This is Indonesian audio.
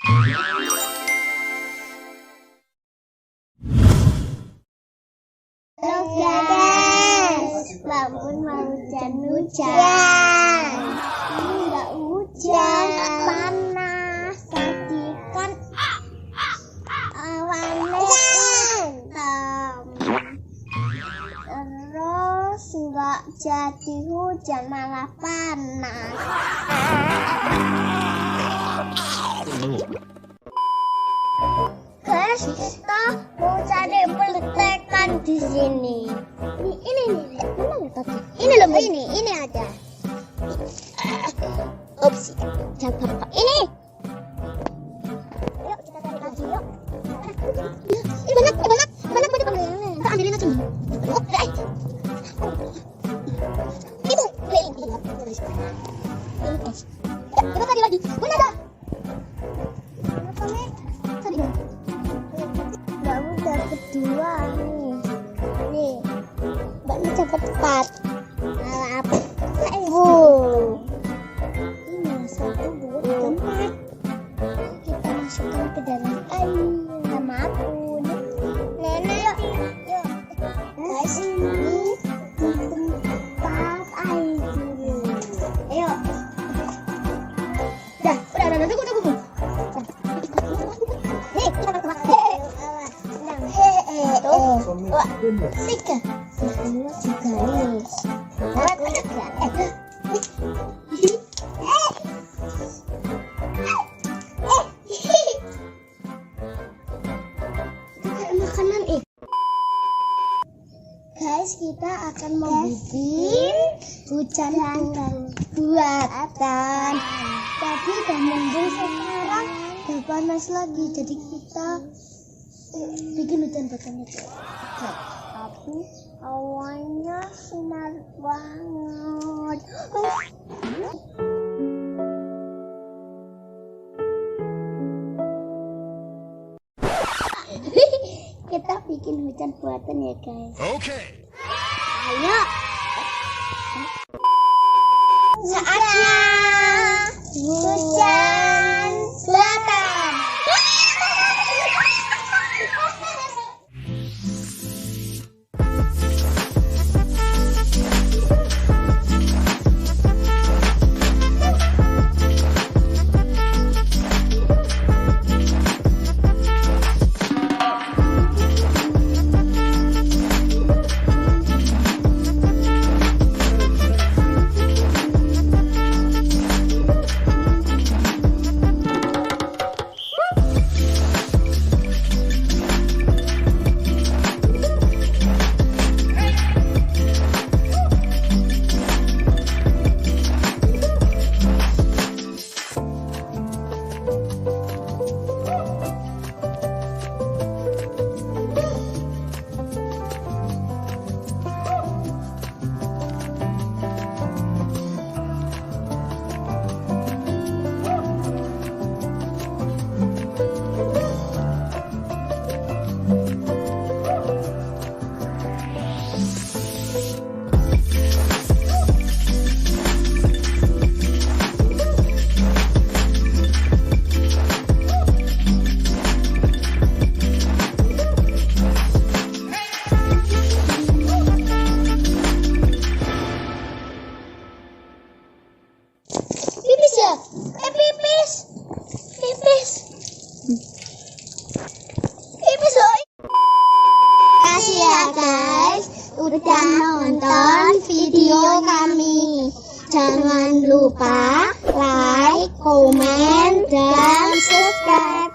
Halo guys, bangun mau hujan-hujan. Ini nggak hujan, panas. Tadi kan awannya hitam. Terus nggak jadi hujan, malah panas. Guys, kita mau cari peletekan di sini. Ini nih, mana ya tadi? Ini loh, ini ada. Ups, jangan lupa ini. Yuk kita cari lagi yuk. Ini banyak. Kita ambilin aja nih. Itu, kita cari lagi. Mana ada? Kedua nih mbaknya cepat apa ini satu dua empat, kita masukkan ke dalam air sama aku nenek. Yuk guys, ini di tempat air dulu. Ayo udah tunggu nih, kita pakai tiga, kedua juga nih. Makanan guys, kita akan membuat hujan buatan. Tadi udah mendung, sekarang udah panas lagi, jadi kita bikin hujan buatan itu. Tapi awannya sinar banget. Kita bikin hujan buatan ya guys. Oke. Ayo. Saatnya hujan buatan. Kasih ya guys udah nonton video kami. Jangan lupa like, komen, dan subscribe.